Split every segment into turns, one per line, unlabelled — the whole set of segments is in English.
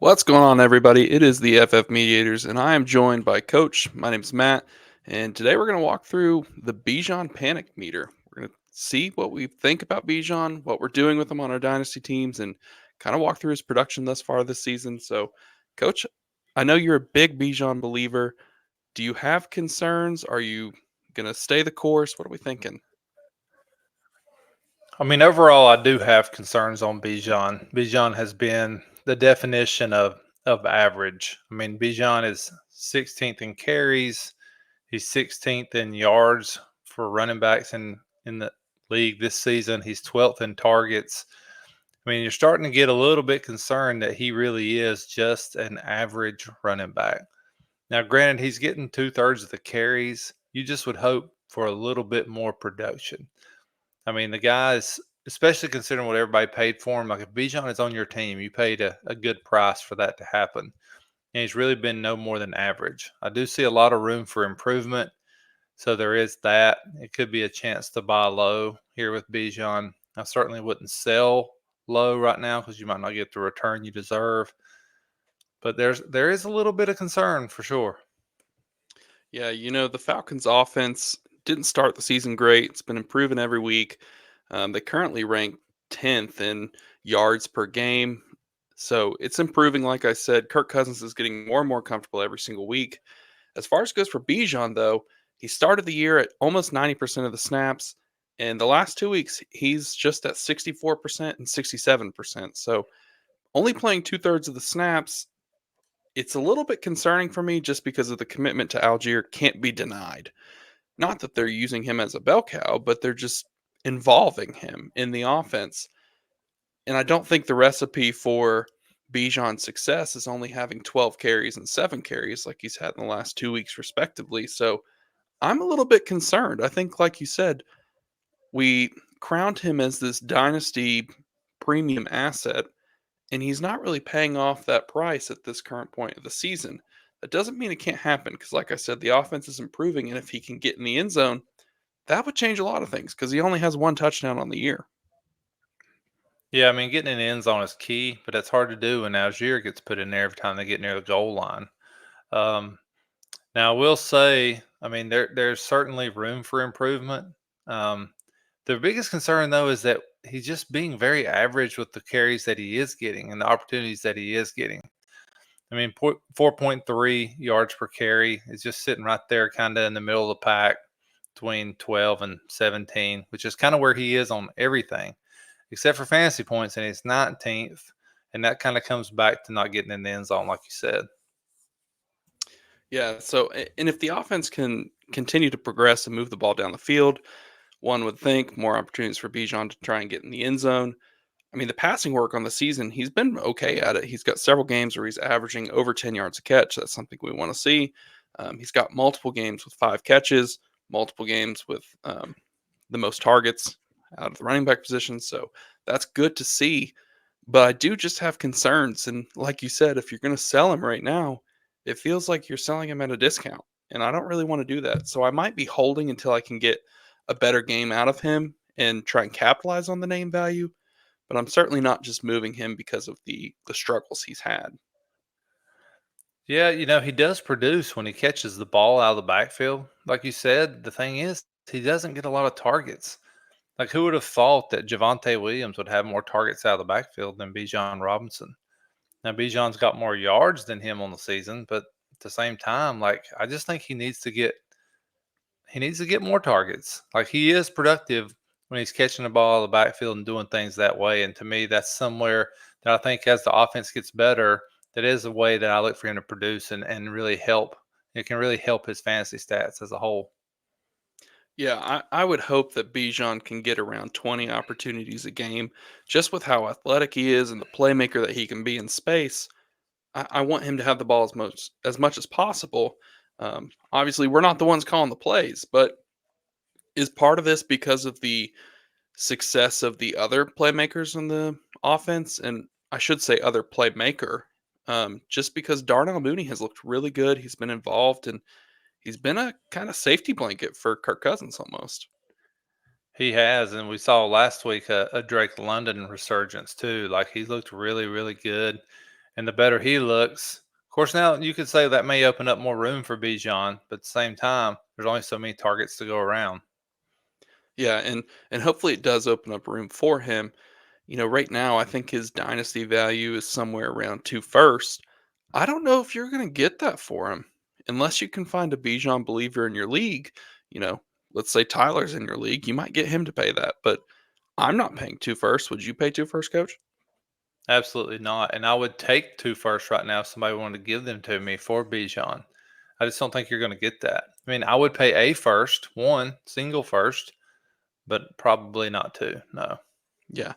What's going on, everybody? It is the FF Mediators, and I am joined by Coach. My name's Matt, and today we're going to walk through the Bijan Panic Meter. We're going to see what we think about Bijan, what we're doing with him on our dynasty teams, and kind of walk through his production thus far this season. So, Coach, I know you're a big Bijan believer. Do you have concerns? Are you going to stay the course? What are we thinking?
I mean, overall, I do have concerns on Bijan. Bijan has been the definition of average. I mean, Bijan is 16th in carries. He's 16th in yards for running backs in the league this season. He's 12th in targets. I mean, you're starting to get a little bit concerned that he really is just an average running back. Now, granted, he's getting 2/3 of the carries. You just would hope for a little bit more production. I mean, the guys, especially considering what everybody paid for him, like if Bijan is on your team, you paid a good price for that to happen. And he's really been no more than average. I do see a lot of room for improvement. So there is that. It could be a chance to buy low here with Bijan. I certainly wouldn't sell low right now because you might not get the return you deserve. But there is a little bit of concern for sure.
Yeah, the Falcons' offense didn't start the season great. It's been improving every week. They currently rank 10th in yards per game. So it's improving, like I said. Kirk Cousins is getting more and more comfortable every single week. As far as goes for Bijan, though, he started the year at almost 90% of the snaps. And the last 2 weeks, he's just at 64% and 67%. So only playing two-thirds of the snaps, it's a little bit concerning for me just because of the commitment to Algier can't be denied. Not that they're using him as a bell cow, but they're just involving him in the offense. And I don't think the recipe for Bijan's success is only having 12 carries and 7 carries like he's had in the last 2 weeks, respectively. So I'm a little bit concerned. I think, like you said, we crowned him as this dynasty premium asset, and he's not really paying off that price at this current point of the season. That doesn't mean it can't happen because, like I said, the offense is improving, and if he can get in the end zone, that would change a lot of things because he only has one touchdown on the year.
Yeah, I mean, getting in the end zone is key, but that's hard to do when Algier gets put in there every time they get near the goal line. Um, Now, I will say, I mean, there's certainly room for improvement. Um, the biggest concern, though, is that he's just being very average with the carries that he is getting and the opportunities that he is getting. I mean, 4.3 yards per carry is just sitting right there, kind of in the middle of the pack between 12 and 17, which is kind of where he is on everything, except for fantasy points, and he's 19th. And that kind of comes back to not getting in the end zone, like you said.
Yeah. So, and if the offense can continue to progress and move the ball down the field, one would think more opportunities for Bijan to try and get in the end zone. I mean, the passing work on the season, he's been okay at it. He's got several games where he's averaging over 10 yards a catch. That's something we want to see. He's got multiple games with 5 catches, multiple games with the most targets out of the running back position. So that's good to see. But I do just have concerns. And like you said, if you're going to sell him right now, it feels like you're selling him at a discount. And I don't really want to do that. So I might be holding until I can get a better game out of him and try and capitalize on the name value, but I'm certainly not just moving him because of the struggles he's had.
Yeah, he does produce when he catches the ball out of the backfield. Like you said, the thing is, he doesn't get a lot of targets. Like, who would have thought that Javante Williams would have more targets out of the backfield than Bijan Robinson? Now, Bijan's got more yards than him on the season, but at the same time, like, I just think he needs to get more targets. Like, he is productive when he's catching the ball out of the backfield and doing things that way. And to me, that's somewhere that I think as the offense gets better, that is a way that I look for him to produce and really help. It can really help his fantasy stats as a whole.
Yeah, I would hope that Bijan can get around 20 opportunities a game just with how athletic he is and the playmaker that he can be in space. I want him to have the ball as much as possible. Obviously, we're not the ones calling the plays, but is part of this because of the success of the other playmakers in the offense? And I should say other playmaker, just because Darnell Mooney has looked really good. He's been involved and he's been a kind of safety blanket for Kirk Cousins almost.
He has, and we saw last week a Drake London resurgence too. Like, he looked really, really good. and the better he looks. Of course, now you could say that may open up more room for Bijan, but at the same time, there's only so many targets to go around.
Yeah, and hopefully it does open up room for him. Right now I think his dynasty value is somewhere around two first. I don't know if you're going to get that for him unless you can find a Bijan believer in your league. You know, let's say Tyler's in your league, you might get him to pay that, but I'm not paying two first. Would you pay two first, coach?
Absolutely not. And I would take two firsts right now if somebody wanted to give them to me for Bijan. I just don't think you're going to get that. I mean, I would pay a first, one single first, but probably not two. No.
Yeah.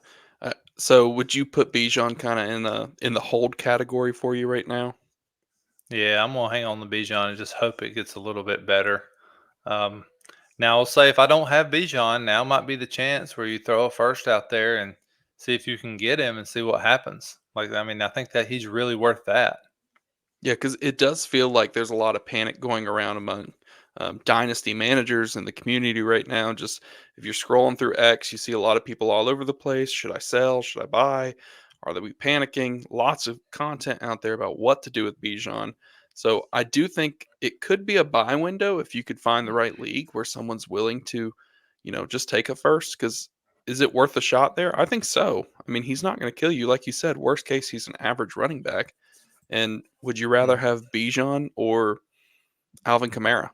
So would you put Bijan kind of in the hold category for you right now?
Yeah, I'm gonna hang on the Bijan and just hope it gets a little bit better. Um, Now, I'll say if I don't have Bijan, now might be the chance where you throw a first out there and see if you can get him and see what happens. Like, I mean, I think that he's really worth that.
Yeah, because it does feel like there's a lot of panic going around among dynasty managers in the community right now. Just if you're scrolling through X, you see a lot of people all over the place. Should I sell? Should I buy? Are they panicking? Lots of content out there about what to do with Bijan. So I do think it could be a buy window if you could find the right league where someone's willing to, just take a first. Because is it worth a shot there? I think so. I mean, he's not going to kill you, like you said. Worst case, he's an average running back. And would you rather
Mhm.
have Bijan or Alvin Kamara?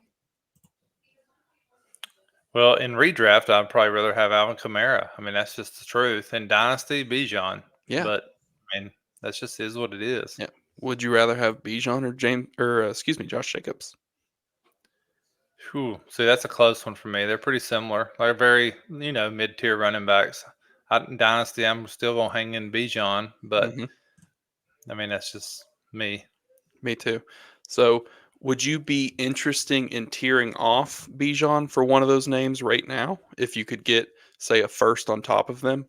Well, in redraft, I'd probably rather have Alvin Kamara. I mean, that's just the truth. In Dynasty, Bijan.
Yeah,
But I mean, that's just is what it is.
yeah. Would you rather have Bijan or James or excuse me, Josh Jacobs?
Whew. See, that's a close one for me. They're pretty similar. They're very, mid-tier running backs. In Dynasty, I'm still gonna hang in Bijan, but
Hmm.
I mean, that's just me.
Me too. So, would you be interesting in tearing off Bijan for one of those names right now if you could get, say, a first on top of them?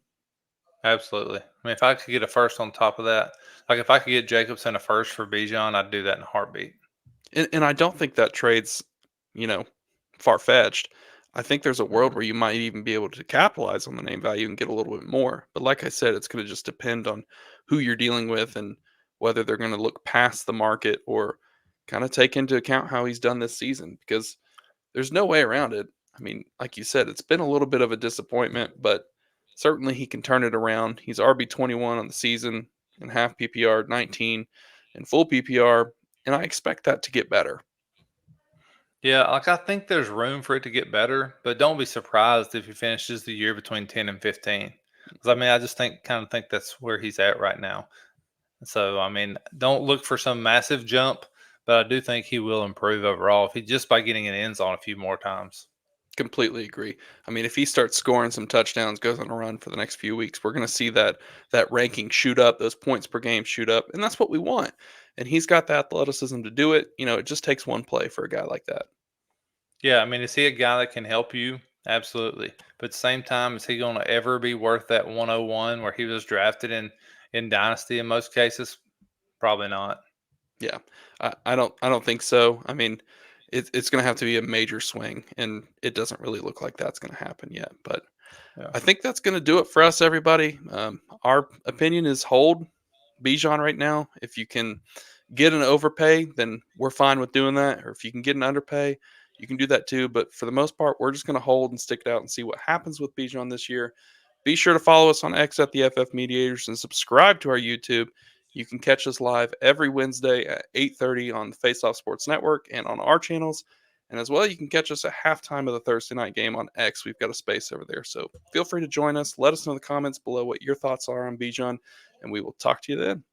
Absolutely. I mean, if I could get a first on top of that, like if I could get Jacobson a first for Bijan, I'd do that in a heartbeat.
And I don't think that trade's, you know, far fetched. I think there's a world
Mhm.
where you might even be able to capitalize on the name value and get a little bit more. But like I said, it's going to just depend on who you're dealing with and whether they're going to look past the market or kind of take into account how he's done this season because there's no way around it. I mean, like you said, it's been a little bit of a disappointment, but certainly he can turn it around. He's RB 21 on the season in half PPR, 19 in full PPR, and I expect that to get better.
Yeah, like I think there's room for it to get better, but don't be surprised if he finishes the year between 10 and 15. Because I mean, I just kind of think that's where he's at right now. So I mean, don't look for some massive jump, but I do think he will improve overall if he just by getting in end zone a few more times.
Completely agree. I mean, if he starts scoring some touchdowns, goes on a run for the next few weeks, we're going to see that ranking shoot up, those points per game shoot up, and that's what we want. And he's got the athleticism to do it. It just takes one play for a guy like that.
Yeah, I mean, is he a guy that can help you? Absolutely. But at the same time, is he going to ever be worth that 101 where he was drafted in dynasty in most cases? Probably not.
Yeah, I don't think so. I mean, it's going to have to be a major swing, and it doesn't really look like that's going to happen yet. But
Yeah.
I think that's going to do it for us, everybody. Our opinion is hold Bijan right now. If you can get an overpay, then we're fine with doing that. Or if you can get an underpay, you can do that too. But for the most part, we're just going to hold and stick it out and see what happens with Bijan this year. Be sure to follow us on X at the FF Mediators and subscribe to our YouTube. You can catch us live every Wednesday at 8:30 on the Faceoff Sports Network and on our channels. And as well, you can catch us at halftime of the Thursday night game on X. We've got a space over there. So feel free to join us. Let us know in the comments below what your thoughts are on Bijan, and we will talk to you then.